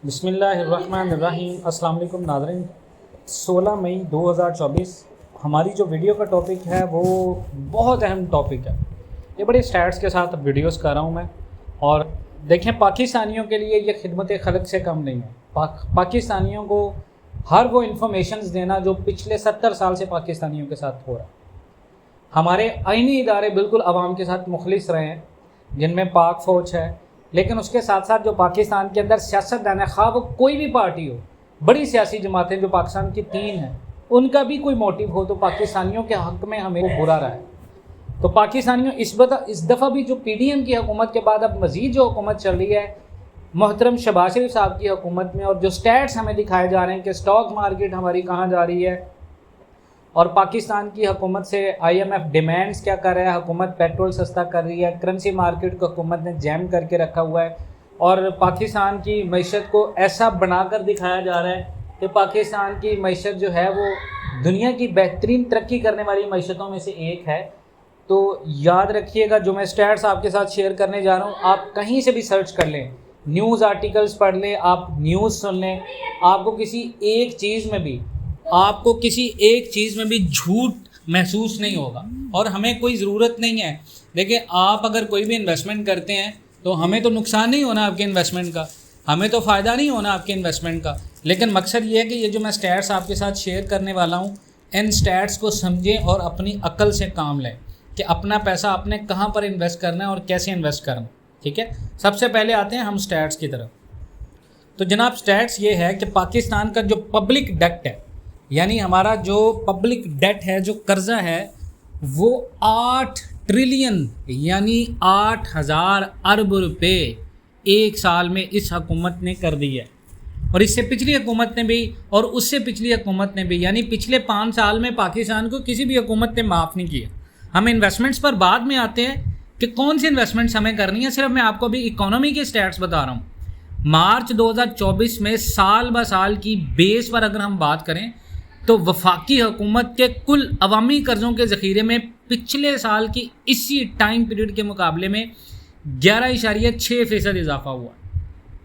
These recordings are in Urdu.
بسم اللہ الرحمن الرحیم۔ السلام علیکم ناظرین، 16 مئی 2024 ہماری جو ویڈیو کا ٹاپک ہے وہ بہت اہم ٹاپک ہے۔ یہ بڑے سٹیٹس کے ساتھ ویڈیوز کر رہا ہوں میں، اور دیکھیں پاکستانیوں کے لیے یہ خدمت خلق سے کم نہیں ہے۔ پاکستانیوں کو ہر وہ انفارمیشنز دینا جو پچھلے 70 سال سے پاکستانیوں کے ساتھ ہو رہا ہے۔ ہمارے آئینی ادارے بالکل عوام کے ساتھ مخلص رہے ہیں، جن میں پاک فوج ہے، لیکن اس کے ساتھ ساتھ جو پاکستان کے اندر سیاست دان ہے، خواہ وہ کوئی بھی پارٹی ہو، بڑی سیاسی جماعتیں جو پاکستان کی 3 ہیں، ان کا بھی کوئی موٹیو ہو تو پاکستانیوں کے حق میں ہمیں وہ برا رہا ہے۔ تو پاکستانیوں اس دفعہ بھی جو پی ڈی ایم کی حکومت کے بعد اب مزید جو حکومت چل رہی ہے محترم شہباز شریف صاحب کی حکومت میں، اور جو سٹیٹس ہمیں دکھائے جا رہے ہیں کہ سٹاک مارکیٹ ہماری کہاں جا رہی ہے، اور پاکستان کی حکومت سے آئی ایم ایف ڈیمانڈز کیا کر رہا ہے، حکومت پیٹرول سستا کر رہی ہے، کرنسی مارکیٹ کو حکومت نے جیم کر کے رکھا ہوا ہے، اور پاکستان کی معیشت کو ایسا بنا کر دکھایا جا رہا ہے کہ پاکستان کی معیشت جو ہے وہ دنیا کی بہترین ترقی کرنے والی معیشتوں میں سے ایک ہے۔ تو یاد رکھیے گا، جو میں سٹیٹس آپ کے ساتھ شیئر کرنے جا رہا ہوں، آپ کہیں سے بھی سرچ کر لیں، نیوز آرٹیکلز پڑھ لیں، آپ نیوز سن لیں، آپ کو کسی ایک چیز میں بھی جھوٹ محسوس نہیں ہوگا، اور ہمیں کوئی ضرورت نہیں ہے۔ دیکھیں، آپ اگر کوئی بھی انویسٹمنٹ کرتے ہیں تو ہمیں تو نقصان نہیں ہونا آپ کے انویسٹمنٹ کا، ہمیں تو فائدہ نہیں ہونا آپ کے انویسٹمنٹ کا، لیکن مقصد یہ ہے کہ یہ جو میں سٹیٹس آپ کے ساتھ شیئر کرنے والا ہوں، ان سٹیٹس کو سمجھیں اور اپنی عقل سے کام لیں کہ اپنا پیسہ آپ نے کہاں پر انویسٹ کرنا ہے اور کیسے انویسٹ کرنا، ٹھیک ہے۔ سب سے پہلے آتے ہیں ہم سٹیٹس کی طرف۔ تو جناب سٹیٹس یہ ہے کہ پاکستان کا جو پبلک ڈیٹ ہے، یعنی ہمارا جو پبلک ڈیٹ ہے، جو قرضہ ہے، وہ 8 ٹریلین یعنی 8,000 ارب روپے ایک سال میں اس حکومت نے کر دی ہے، اور اس سے پچھلی حکومت نے بھی، اور اس سے پچھلی حکومت نے بھی، یعنی پچھلے 5 سال میں پاکستان کو کسی بھی حکومت نے معاف نہیں کیا۔ ہم انویسٹمنٹس پر بعد میں آتے ہیں کہ کون سی انویسٹمنٹس ہمیں کرنی ہے، صرف میں آپ کو ابھی اکانومی کے سٹیٹس بتا رہا ہوں۔ مارچ 2024 میں سال بہ سال کی بیس پر اگر ہم بات کریں تو وفاقی حکومت کے کل عوامی قرضوں کے ذخیرے میں پچھلے سال کی اسی ٹائم پیریڈ کے مقابلے میں 11.6% اضافہ ہوا،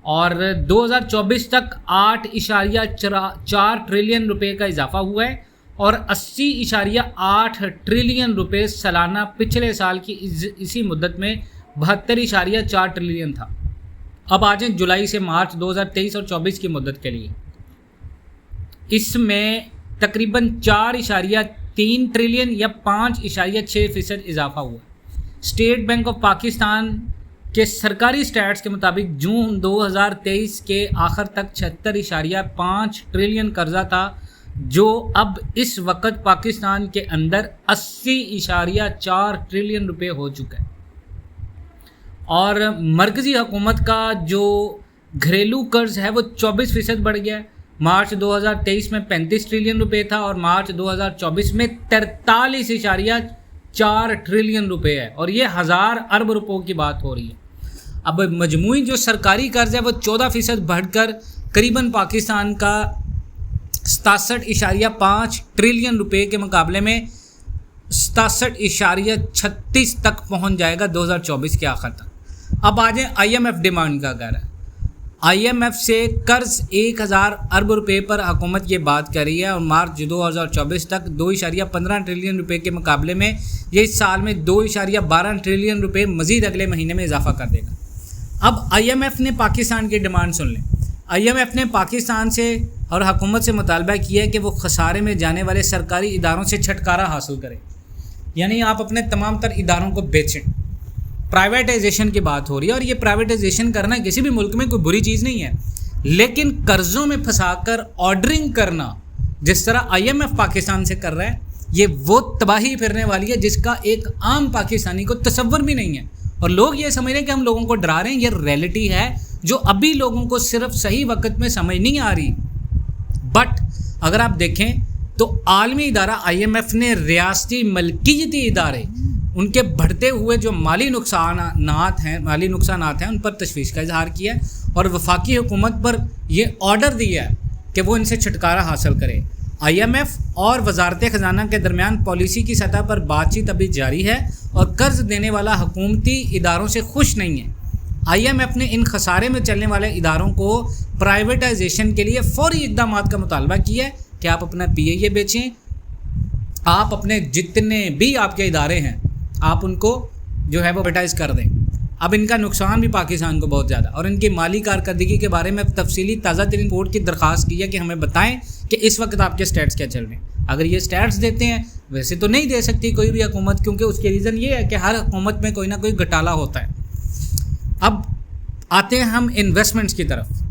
اور 2024 تک 8.4 ٹریلین روپے کا اضافہ ہوا ہے، اور 80.8 ٹریلین روپے سالانہ پچھلے سال کی اسی مدت میں 72.4 ٹریلین تھا۔ اب آ جائیں جولائی سے مارچ 2023 اور 24 کی مدت کے لیے، اس میں تقریباً 4.3 ٹریلین یا 5.6% اضافہ ہوا۔ اسٹیٹ بینک آف پاکستان کے سرکاری سٹیٹس کے مطابق جون 2023 کے آخر تک 76.5 ٹریلین قرضہ تھا، جو اب اس وقت پاکستان کے اندر 80.4 ٹریلین روپے ہو چکا ہے، اور مرکزی حکومت کا جو گھریلو قرض ہے وہ 24% بڑھ گیا ہے۔ مارچ 2023 میں 35 ٹریلین روپے تھا، اور مارچ 2024 میں 43.4 ٹریلین روپے ہے، اور یہ 1000 ارب روپوں کی بات ہو رہی ہے۔ اب مجموعی جو سرکاری قرض ہے وہ 14% بڑھ کر قریباً پاکستان کا 67.5 ٹریلین روپے کے مقابلے میں 67.36 تک پہنچ جائے گا 2024 کے آخر تک۔ اب آ جائیں آئی ایم ایف ڈیمانڈ کا گھر ہے۔ آئی ایم ایف سے قرض 1000 ارب روپے پر حکومت یہ بات کر رہی ہے، اور مارچ 2024 تک 2.15 ٹریلین روپے کے مقابلے میں یہ اس سال میں 2.12 ٹریلین روپے مزید اگلے مہینے میں اضافہ کر دے گا۔ اب آئی ایم ایف نے پاکستان کی ڈیمانڈ سن لیں۔ آئی ایم ایف نے پاکستان سے اور حکومت سے مطالبہ کیا ہے کہ وہ خسارے میں جانے والے سرکاری اداروں سے چھٹکارا حاصل کریں، یعنی آپ اپنے تمام تر اداروں کو بیچیں۔ پرائیویٹائزیشن کی بات ہو رہی ہے، اور یہ پرائیویٹائزیشن کرنا کسی بھی ملک میں کوئی بری چیز نہیں ہے، لیکن قرضوں میں پھنسا کر آرڈرنگ کرنا جس طرح آئی ایم ایف پاکستان سے کر رہا ہے، یہ وہ تباہی پھرنے والی ہے جس کا ایک عام پاکستانی کو تصور بھی نہیں ہے، اور لوگ یہ سمجھ رہے ہیں کہ ہم لوگوں کو ڈرا رہے ہیں۔ یہ ریئلٹی ہے جو ابھی لوگوں کو صرف صحیح وقت میں سمجھ نہیں آ رہی۔ بٹ اگر آپ دیکھیں تو عالمی ادارہ آئی ایم ایف نے ریاستی ملکیتی ادارے، ان کے بڑھتے ہوئے جو مالی نقصانات ہیں ان پر تشویش کا اظہار کیا ہے، اور وفاقی حکومت پر یہ آرڈر دیا ہے کہ وہ ان سے چھٹکارا حاصل کرے۔ آئی ایم ایف اور وزارت خزانہ کے درمیان پالیسی کی سطح پر بات چیت ابھی جاری ہے، اور قرض دینے والا حکومتی اداروں سے خوش نہیں ہے۔ IMF نے ان خسارے میں چلنے والے اداروں کو پرائیویٹائزیشن کے لیے فوری اقدامات کا مطالبہ کیا ہے کہ آپ اپنا PIA بیچیں، آپ اپنے جتنے بھی آپ کے ادارے ہیں آپ ان کو جو ہے وہ پرائیویٹائز کر دیں۔ اب ان کا نقصان بھی پاکستان کو بہت زیادہ، اور ان کی مالی کارکردگی کے بارے میں تفصیلی تازہ ترین رپورٹ کی درخواست کی ہے کہ ہمیں بتائیں کہ اس وقت آپ کے سٹیٹس کیا چل رہے ہیں۔ اگر یہ سٹیٹس دیتے ہیں، ویسے تو نہیں دے سکتی کوئی بھی حکومت، کیونکہ اس کے ریزن یہ ہے کہ ہر حکومت میں کوئی نہ کوئی گھٹالا ہوتا ہے۔ اب آتے ہیں ہم انویسٹمنٹس کی طرف۔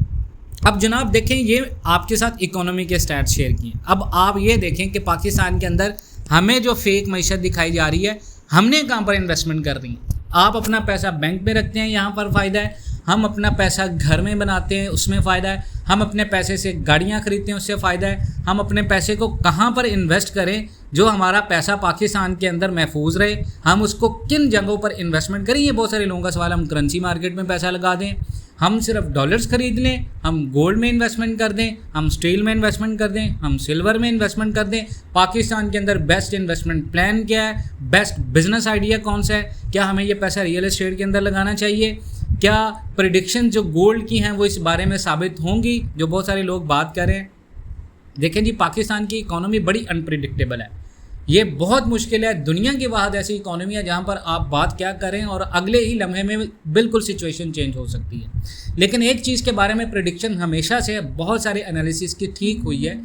اب جناب دیکھیں، یہ آپ کے ساتھ اکانومی کے سٹیٹس شیئر کیے ہیں۔ اب آپ یہ دیکھیں کہ پاکستان کے اندر ہمیں جو فیک معیشت دکھائی جا رہی ہے، ہم نے کہاں پر انویسٹمنٹ کر رہی ہیں۔ آپ اپنا پیسہ بینک میں رکھتے ہیں، یہاں پر فائدہ ہے، ہم اپنا پیسہ گھر میں بناتے ہیں، اس میں فائدہ ہے، ہم اپنے پیسے سے گاڑیاں خریدتے ہیں، اس سے فائدہ ہے، ہم اپنے پیسے کو کہاں پر انویسٹ کریں جو ہمارا پیسہ پاکستان کے اندر محفوظ رہے، ہم اس کو کن جگہوں پر انویسٹمنٹ کریں۔ یہ بہت سارے لوگوں کا سوال ہے، ہم کرنسی مارکیٹ میں پیسہ لگا دیں، ہم صرف ڈالرز خرید لیں، ہم گولڈ میں انویسٹمنٹ کر دیں، ہم اسٹیل میں انویسٹمنٹ کر دیں، ہم سلور میں انویسٹمنٹ کر دیں۔ پاکستان کے اندر بیسٹ انویسٹمنٹ پلان کیا ہے، بیسٹ بزنس آئیڈیا کون سا ہے؟ کیا ہمیں یہ پیسہ ریئل اسٹیٹ کے اندر لگانا چاہیے؟ کیا پریڈکشن جو گولڈ کی ہیں وہ اس بارے میں ثابت ہوں گی جو بہت سارے لوگ بات کر رہے ہیں؟ دیکھیں جی، پاکستان کی اکانومی بڑی انپریڈکٹیبل ہے، یہ بہت مشکل ہے۔ دنیا کی واحد ایسی اکانومی ہے جہاں پر آپ بات کیا کریں اور اگلے ہی لمحے میں بالکل سچویشن چینج ہو سکتی ہے۔ لیکن ایک چیز کے بارے میں پریڈکشن ہمیشہ سے بہت سارے انالیسس کی ٹھیک ہوئی ہے،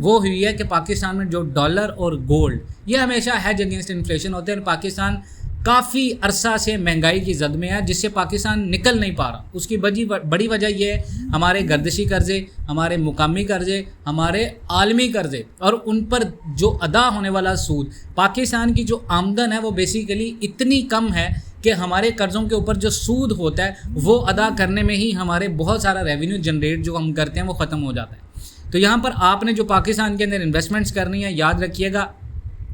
وہ ہوئی ہے کہ پاکستان میں جو ڈالر اور گولڈ یہ ہمیشہ ہیج اگینسٹ انفلیشن ہوتے ہیں، اور پاکستان کافی عرصہ سے مہنگائی کی زد میں ہے جس سے پاکستان نکل نہیں پا رہا۔ اس کی بڑی وجہ یہ ہے ہمارے گردشی قرضے، ہمارے مقامی قرضے، ہمارے عالمی قرضے، اور ان پر جو ادا ہونے والا سود۔ پاکستان کی جو آمدن ہے وہ بیسیکلی اتنی کم ہے کہ ہمارے قرضوں کے اوپر جو سود ہوتا ہے وہ ادا کرنے میں ہی ہمارے بہت سارا ریونیو جنریٹ جو ہم کرتے ہیں وہ ختم ہو جاتا ہے۔ تو یہاں پر آپ نے جو پاکستان کے اندر انویسٹمنٹس کرنی ہے، یاد رکھیے گا،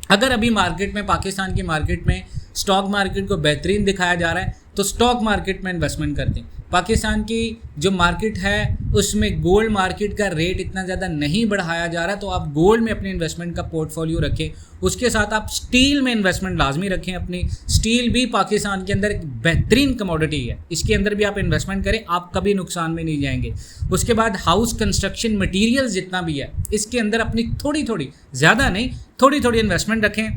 اگر ابھی مارکیٹ میں پاکستان کی مارکیٹ میں اسٹاک مارکیٹ کو بہترین دکھایا جا رہا ہے تو اسٹاک مارکیٹ میں انویسٹمنٹ کرتے ہیں۔ پاکستان کی جو مارکیٹ ہے اس میں گولڈ مارکیٹ کا ریٹ اتنا زیادہ نہیں بڑھایا جا رہا، تو آپ گولڈ میں اپنی انویسٹمنٹ کا پورٹ فولیو رکھیں۔ اس کے ساتھ آپ اسٹیل میں انویسٹمنٹ لازمی رکھیں اپنی۔ اسٹیل بھی پاکستان کے اندر ایک بہترین کموڈٹی ہے، اس کے اندر بھی آپ انویسٹمنٹ کریں، آپ کبھی نقصان میں نہیں جائیں گے۔ اس کے بعد ہاؤس کنسٹرکشن مٹیریل جتنا بھی ہے اس کے اندر اپنی تھوڑی زیادہ نہیں تھوڑی انویسٹمنٹ رکھیں۔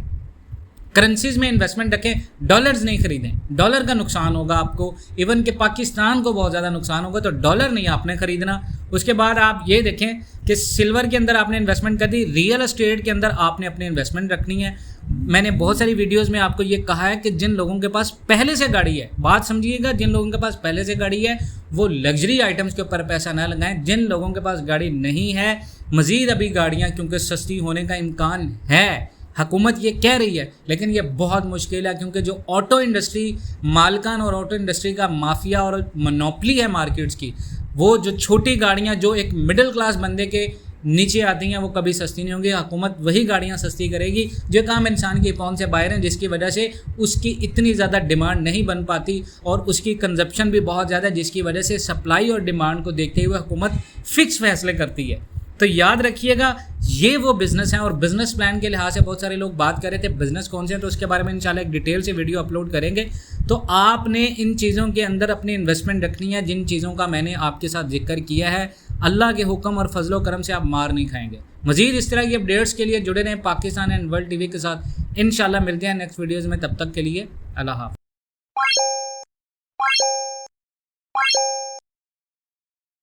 کرنسیز میں انویسٹمنٹ رکھیں، ڈالرز نہیں خریدیں، ڈالر کا نقصان ہوگا آپ کو، ایون کہ پاکستان کو بہت زیادہ نقصان ہوگا، تو ڈالر نہیں آپ نے خریدنا۔ اس کے بعد آپ یہ دیکھیں کہ سلور کے اندر آپ نے انویسٹمنٹ کر دی، ریئل اسٹیٹ کے اندر آپ نے اپنی انویسٹمنٹ رکھنی ہے۔ میں نے بہت ساری ویڈیوز میں آپ کو یہ کہا ہے کہ جن لوگوں کے پاس پہلے سے گاڑی ہے، بات سمجھیے گا، جن لوگوں کے پاس پہلے سے گاڑی ہے وہ لگژری آئٹمس کے اوپر پیسہ نہ لگائیں۔ جن لوگوں کے پاس گاڑی نہیں ہے، مزید ابھی گاڑیاں کیونکہ سستی ہونے کا امکان ہے، حکومت یہ کہہ رہی ہے، لیکن یہ بہت مشکل ہے، کیونکہ جو آٹو انڈسٹری مالکان اور آٹو انڈسٹری کا مافیا اور مونوپلی ہے مارکیٹس کی، وہ جو چھوٹی گاڑیاں جو ایک مڈل کلاس بندے کے نیچے آتی ہیں وہ کبھی سستی نہیں ہوں گی۔ حکومت وہی گاڑیاں سستی کرے گی جو کام انسان کی پہنچ سے باہر ہیں، جس کی وجہ سے اس کی اتنی زیادہ ڈیمانڈ نہیں بن پاتی اور اس کی کنزپشن بھی بہت زیادہ ہے، جس کی وجہ سے سپلائی اور ڈیمانڈ کو دیکھتے ہوئے حکومت فکس فیصلے کرتی ہے۔ تو یاد رکھیے گا یہ وہ بزنس ہیں، اور بزنس پلان کے لحاظ سے بہت سارے لوگ بات کر رہے تھے بزنس کون سے ہیں، تو اس کے بارے میں انشاءاللہ ایک ڈیٹیل سے ویڈیو اپلوڈ کریں گے۔ تو آپ نے ان چیزوں کے اندر اپنی انویسٹمنٹ رکھنی ہے جن چیزوں کا میں نے آپ کے ساتھ ذکر کیا ہے۔ اللہ کے حکم اور فضل و کرم سے آپ مار نہیں کھائیں گے۔ مزید اس طرح کی اپڈیٹس کے لیے جڑے رہیں Pakistan and world T V کے ساتھ۔ انشاءاللہ ملتے ہیں نیکسٹ ویڈیوز میں، تب تک کے لیے اللہ حافظ۔